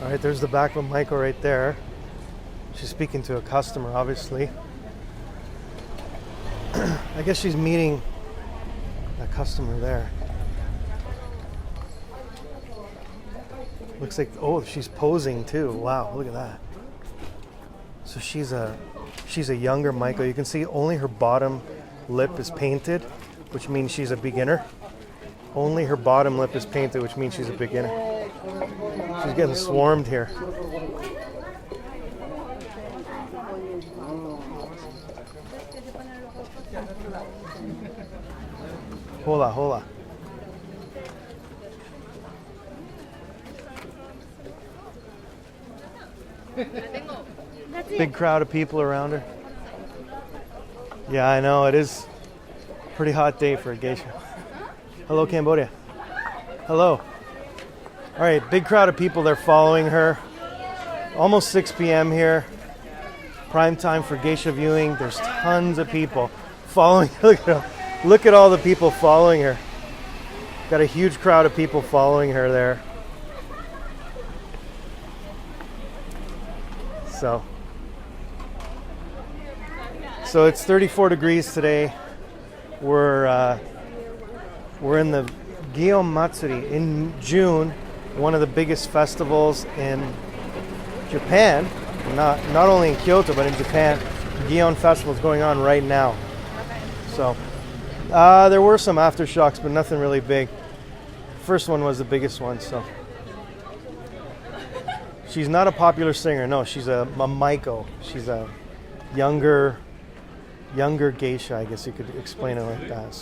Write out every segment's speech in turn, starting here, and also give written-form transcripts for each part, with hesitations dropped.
All right, there's the back of Maiko right there. She's speaking to a customer, obviously. I guess she's meeting a customer there. Looks like, oh, she's posing too. Wow, look at that. So she's a younger Maiko. You can see only her bottom lip is painted, which means she's a beginner. Only her bottom lip is painted, which means she's a beginner. She's getting swarmed here. Hola, hola. Big crowd of people around her. Yeah, I know, it is a pretty hot day for a geisha. Hello, Cambodia. Hello. All right, big crowd of people. They're following her. Almost 6 p.m. here. Prime time for geisha viewing. There's tons of people following. Look at all the people following her. Got a huge crowd of people following her there. So it's 34 degrees today. We're in the Gion Matsuri in June, one of the biggest festivals in Japan. Not only in Kyoto, but in Japan. Gion Festival is going on right now. So there were some aftershocks, but nothing really big. First one was the biggest one. So she's not a popular singer. No, she's a Maiko. She's a younger geisha, I guess you could explain it like that.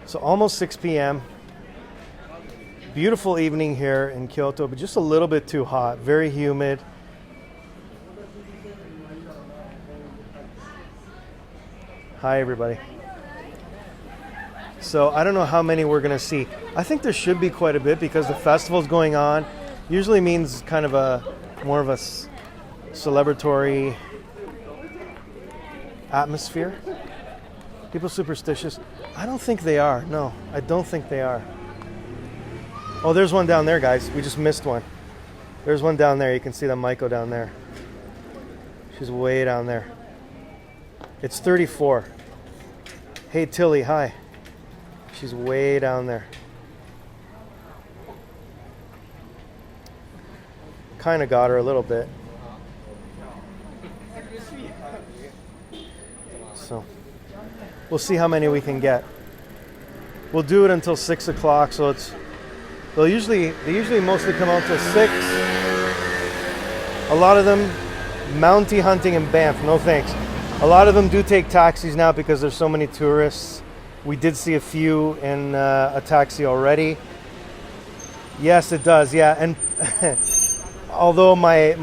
So almost 6 p.m. Beautiful evening here in Kyoto, but just a little bit too hot. Very humid. Hi, everybody. So I don't know how many we're going to see. I think there should be quite a bit because the festival's going on. Usually means kind of more of a celebratory atmosphere. People superstitious? I don't think they are. No, I don't think they are. Oh, there's one down there, guys. We just missed one. There's one down there. You can see the Maiko down there. She's way down there. It's 34. Hey, Tilly, hi. She's way down there. Kind of got her a little bit. So we'll see how many we can get. We'll do it until 6 o'clock. So they usually mostly come out till 6. A lot of them Mountie hunting in Banff. No thanks. A lot of them do take taxis now because there's so many tourists. We did see a few in a taxi already. Yes, it does. Yeah, and although my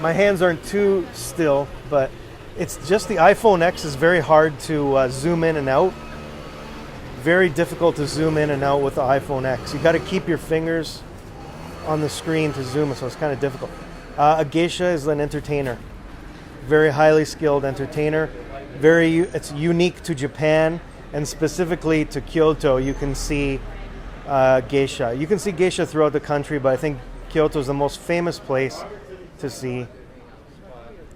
hands aren't too still, but it's just the iPhone X is very hard to zoom in and out. Very difficult to zoom in and out with the iPhone X. You got to keep your fingers on the screen to zoom, so it's kind of difficult. A geisha is an entertainer, very highly skilled entertainer. It's unique to Japan and specifically to Kyoto. You can see geisha. You can see geisha throughout the country, but I think Kyoto is the most famous place to see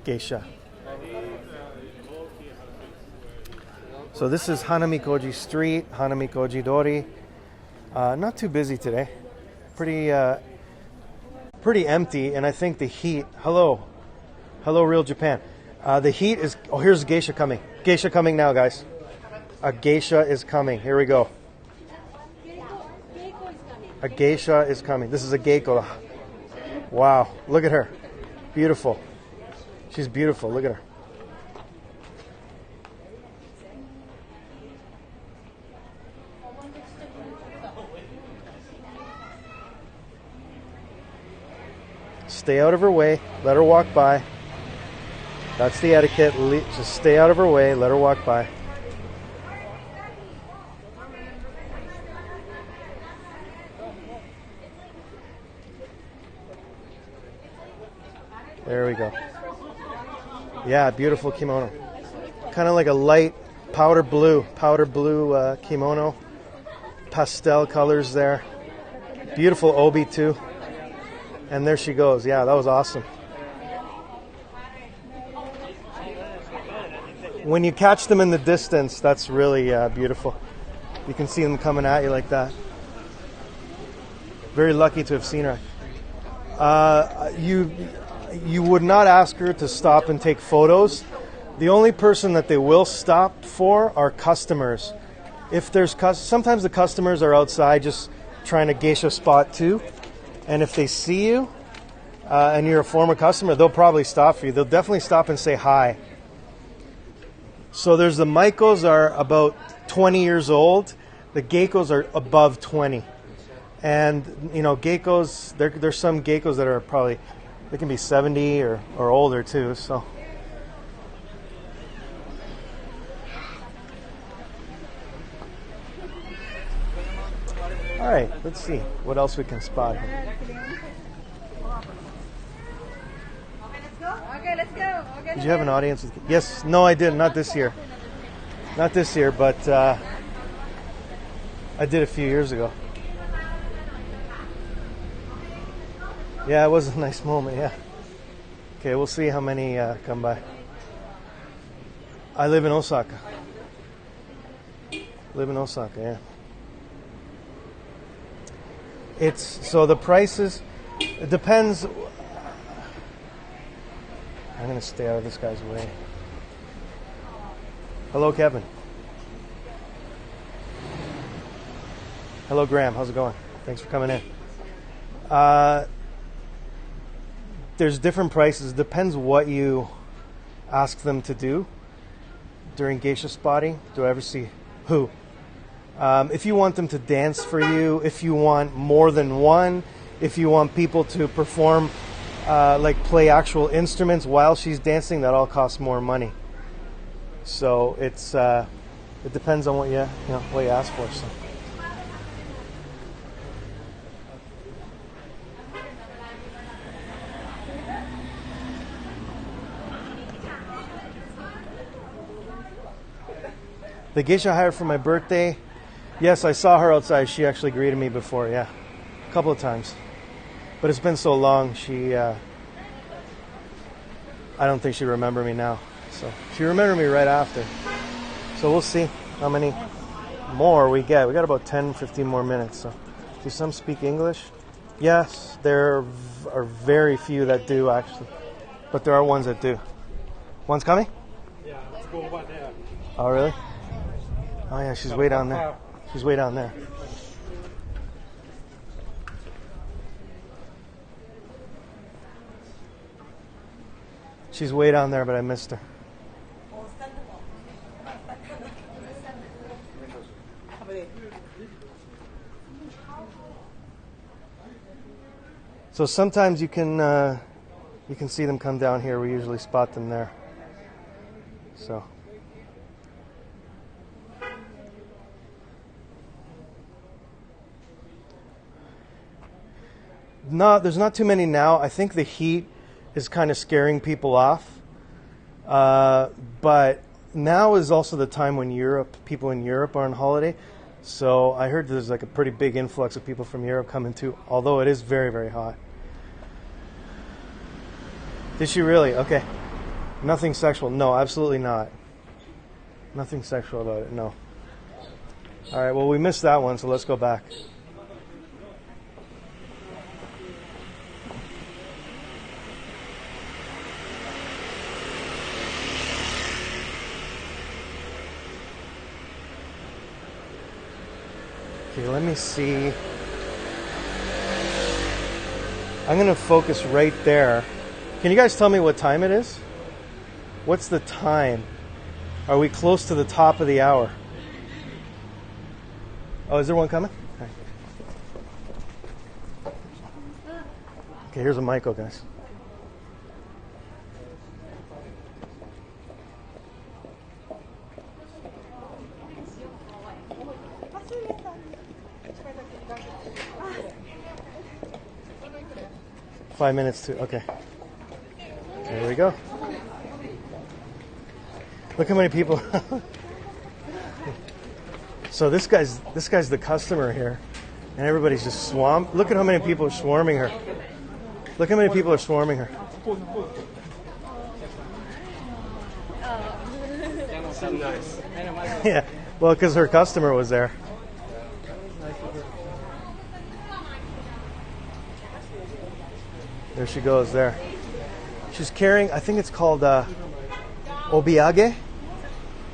geisha. So this is Hanamikoji Street, Hanamikoji Dori. Not too busy today. Pretty empty, and I think the heat. Hello, Real Japan. The heat is. Oh, here's geisha coming. Geisha coming now, guys. A geisha is coming. Here we go. A geisha is coming. This is a geiko. Wow, look at her. Beautiful. She's beautiful. Look at her. Stay out of her way. Let her walk by. That's the etiquette. Just stay out of her way. Let her walk by. There we go. Yeah, beautiful kimono. Kind of like a light powder blue kimono. Pastel colors there. Beautiful obi too. And there she goes. Yeah, that was awesome. When you catch them in the distance, that's really beautiful. You can see them coming at you like that. Very lucky to have seen her. You would not ask her to stop and take photos. The only person that they will stop for are customers. If there's sometimes the customers are outside just trying to geisha spot too, and if they see you and you're a former customer, they'll probably stop for you. They'll definitely stop and say hi. So there's the Maikos are about 20 years old. The Geikos are above 20. And, you know, geckos, there's some geckos that are probably, they can be 70 or older too, so. All right, let's see what else we can spot here. Okay, let's go. Did you have an audience? Yes, no, I didn't, not this year. Not this year, but I did a few years ago. Yeah, it was a nice moment, yeah. Okay, we'll see how many come by. I live in Osaka. Live in Osaka, yeah. So the prices, it depends. I'm going to stay out of this guy's way. Hello, Kevin. Hello, Graham. How's it going? Thanks for coming in. There's different prices. Depends what you ask them to do during geisha spotting. Do I ever see who? If you want them to dance for you, if you want more than one, if you want people to perform, like play actual instruments while she's dancing, that all costs more money. So it depends on what you ask for. So. The geisha I hired for my birthday, yes, I saw her outside. She actually greeted me before, yeah, a couple of times. But it's been so long, I don't think she'd remember me now. So she remembered me right after. So we'll see how many more we get. We got about 10, 15 more minutes. So do some speak English? Yes, there are very few that do actually, but there are ones that do. One's coming? Yeah, let's go over there. Oh, really? Oh, yeah, she's way down there. She's way down there. She's way down there, but I missed her. So sometimes you can see them come down here. We usually spot them there. So. No, there's not too many now. I think the heat is kind of scaring people off. But now is also the time when people in Europe are on holiday. So I heard there's like a pretty big influx of people from Europe coming too, although it is very, very hot. Did she really? Okay. Nothing sexual. No, absolutely not. Nothing sexual about it, no. All right, well, we missed that one, so let's go back. Okay, let me see. I'm going to focus right there. Can you guys tell me what time it is? What's the time? Are we close to the top of the hour? Oh, is there one coming? Okay, here's a Maiko, guys. Five minutes to, okay. There we go. Look how many people. So this guy's the customer here, and everybody's just swamped. Look at how many people are swarming her. Look how many people are swarming her. Yeah, well, because her customer was there. There she goes there. She's carrying, I think it's called obiage.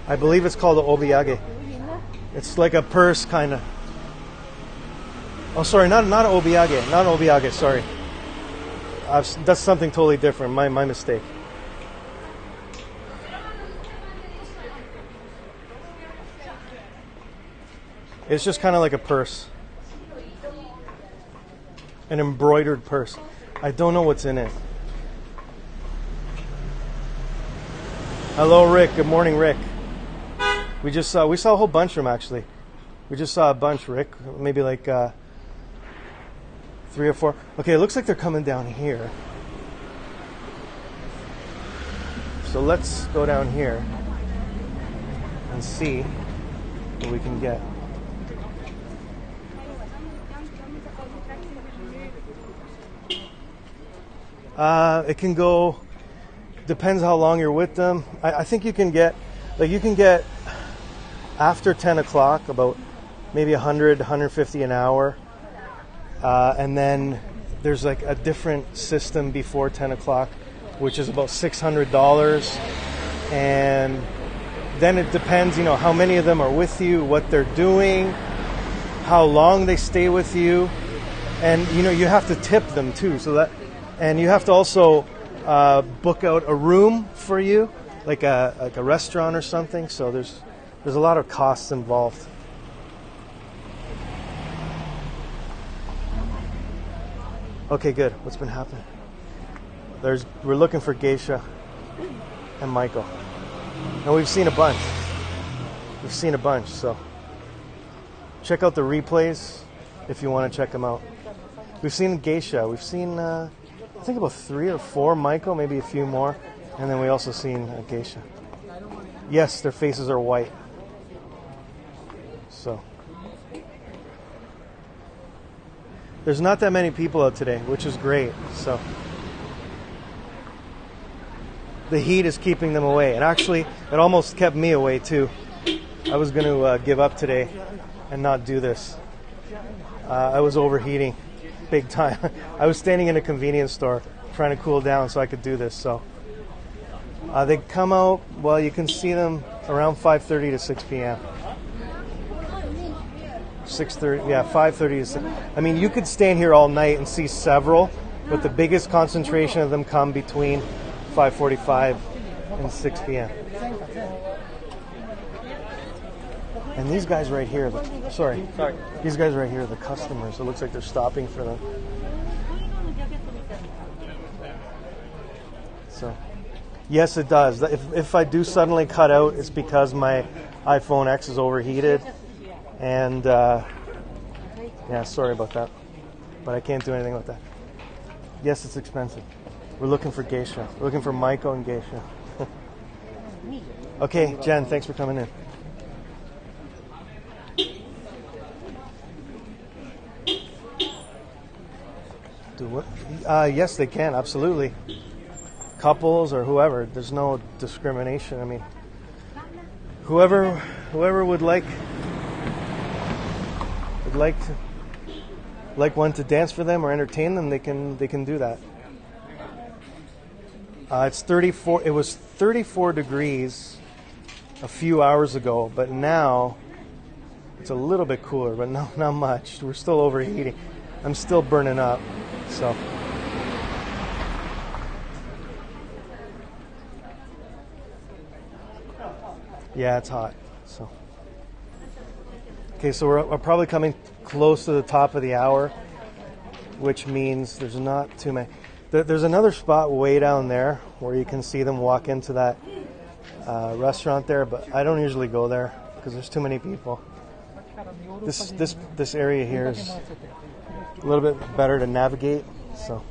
I believe it's called the obiage. It's like a purse, kind of. Oh, sorry, not obiage. Not obiage, sorry. That's something totally different. My mistake. It's just kind of like a purse. An embroidered purse. I don't know what's in it. Hello, Rick. Good morning, Rick. We saw a whole bunch of them, actually. We just saw a bunch, Rick. Maybe like 3 or 4. Okay, it looks like they're coming down here. So let's go down here and see what we can get. It can go, depends how long you're with them. I think you can get after 10 o'clock about maybe 100, 150 an hour. And then there's like a different system before 10 o'clock, which is about $600. And then it depends, how many of them are with you, what they're doing, how long they stay with you. And, you have to tip them too. And you have to also book out a room for you, like a restaurant or something. So there's a lot of costs involved. Okay, good. What's been happening? We're looking for Geisha and Michael. And we've seen a bunch. So check out the replays if you want to check them out. We've seen Geisha. We've seen, I think about 3 or 4 Michael, maybe a few more. And then we also seen Geisha. Yes, their faces are white. So there's not that many people out today, which is great. So the heat is keeping them away. And actually, it almost kept me away too. I was going to give up today and not do this. I was overheating big time. I was standing in a convenience store trying to cool down so I could do this. So they come out, well, you can see them around 5:30 to 6 p.m. 6:30, yeah, 5:30 to 6. I mean, you could stand here all night and see several, but the biggest concentration of them come between 5:45 and 6 p.m. And these guys right here, these guys right here are the customers. It looks like they're stopping for them. So, yes, it does. If I do suddenly cut out, it's because my iPhone X is overheated. And, yeah, sorry about that. But I can't do anything about that. Yes, it's expensive. We're looking for Geisha. We're looking for Michael and Geisha. Okay, Jen, thanks for coming in. Do what? Yes, they can, absolutely. Couples or whoever. There's no discrimination. I mean, whoever would like one to dance for them or entertain them, they can do that. It's 34. It was 34 degrees a few hours ago, but now it's a little bit cooler, but not much. We're still overheating. I'm still burning up. So yeah, it's hot. So okay, so we're probably coming close to the top of the hour, which means there's not too many. There's another spot way down there where you can see them walk into that restaurant there, but I don't usually go there because there's too many people. This area here is a little bit better to navigate. So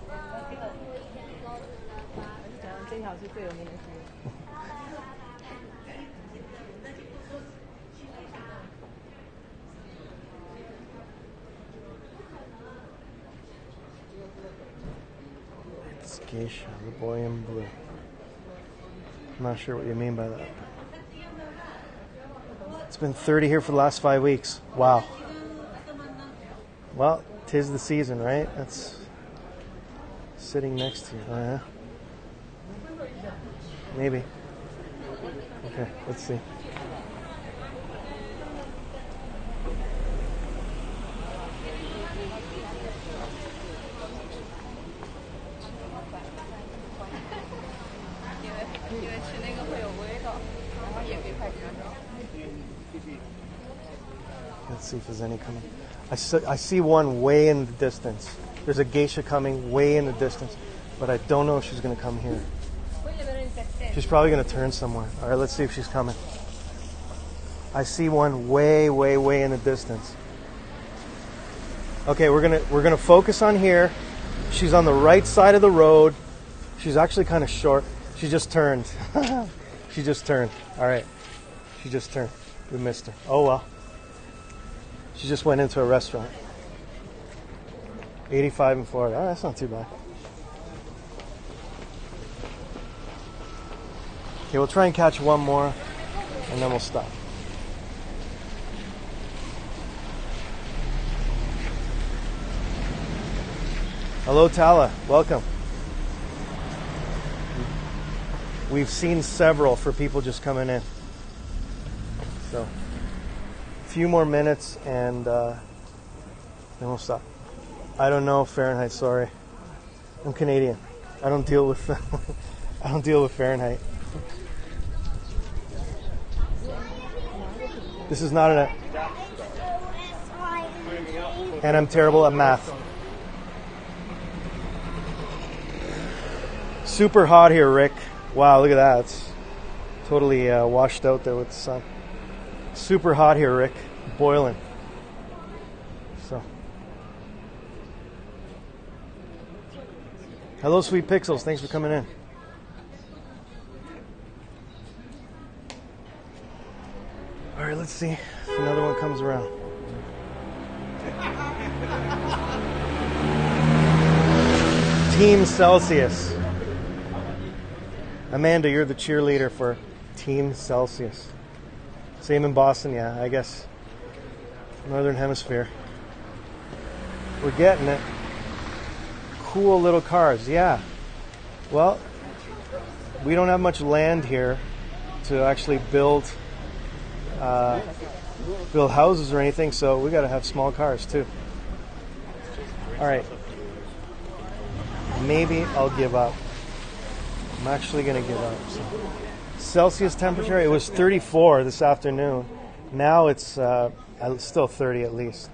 Geisha, the boy in blue. I'm not sure what you mean by that. It's been 30 here for the last 5 weeks. Wow. Well, 'tis the season, right? That's sitting next to you. Oh, yeah? Maybe. Okay, let's see. Let's see if there's any coming. I see one way in the distance. There's a geisha coming way in the distance, but I don't know if she's going to come here. She's probably going to turn somewhere. All right, let's see if she's coming. I see one way, way, way in the distance. Okay, we're gonna focus on here. She's on the right side of the road. She's actually kind of short. She just turned. She just turned. All right, she just turned. We missed her. Oh well. She just went into a restaurant. 85 in Florida. Oh, that's not too bad. Okay, we'll try and catch one more, and then we'll stop. Hello, Tala. Welcome. We've seen several for people just coming in. So, a few more minutes, and then we'll stop. I don't know Fahrenheit. Sorry, I'm Canadian. I don't deal with I don't deal with Fahrenheit. This is not an. And I'm terrible at math. Super hot here, Rick. Wow, look at that. It's totally washed out there with the sun. Super hot here, Rick. Boiling. So. Hello, Sweet Pixels. Thanks for coming in. All right, let's see if another one comes around. Team Celsius. Amanda, you're the cheerleader for Team Celsius. Same in Boston, yeah, I guess. Northern Hemisphere. We're getting it. Cool little cars, yeah. Well, we don't have much land here to actually build houses or anything, so we got to have small cars too. All right. Maybe I'll give up. I'm actually going to give up. So. Celsius temperature, it was 34 this afternoon. Now it's still 30 at least.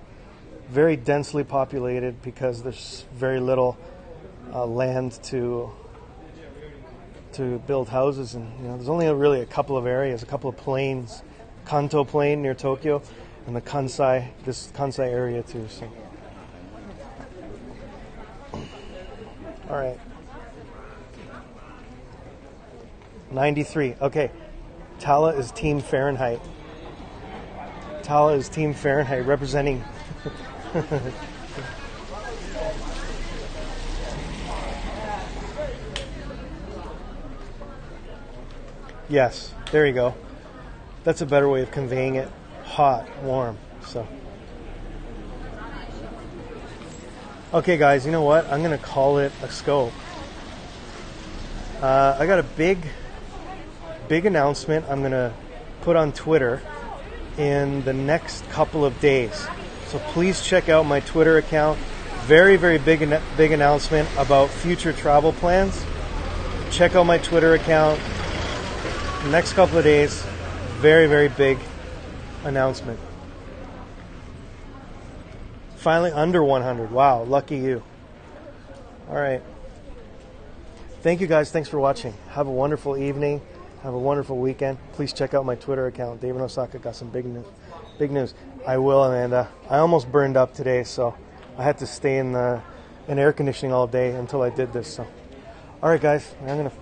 Very densely populated because there's very little land to build houses, and there's only really a couple of areas, a couple of plains, Kanto Plain near Tokyo, and the this Kansai area too. So, all right. 93. Okay. Tala is Team Fahrenheit. Tala is Team Fahrenheit representing. Yes, there you go. That's a better way of conveying it. Hot, warm. So. Okay, guys, you know what? I'm going to call it a scope. I got a big announcement I'm going to put on Twitter in the next couple of days. So please check out my Twitter account. Very, very big announcement about future travel plans. Check out my Twitter account. Next couple of days, very, very big announcement. Finally under 100. Wow, lucky you. All right. Thank you guys. Thanks for watching. Have a wonderful evening. Have a wonderful weekend. Please check out my Twitter account. David Osaka got some big news. Big news. I will, Amanda. I almost burned up today, so I had to stay in air conditioning all day until I did this. So, all right, guys. I'm gonna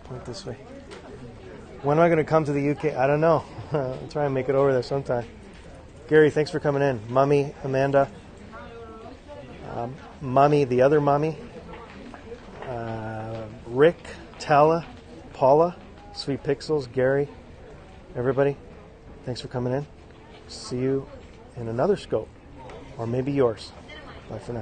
point this way. When am I gonna come to the UK? I don't know. I'll try and make it over there sometime. Gary, thanks for coming in. Mummy, Amanda, Mummy, the other Mummy. Rick, Tala, Paula, Sweet Pixels, Gary, everybody, thanks for coming in. See you in another scope, or maybe yours. Bye for now.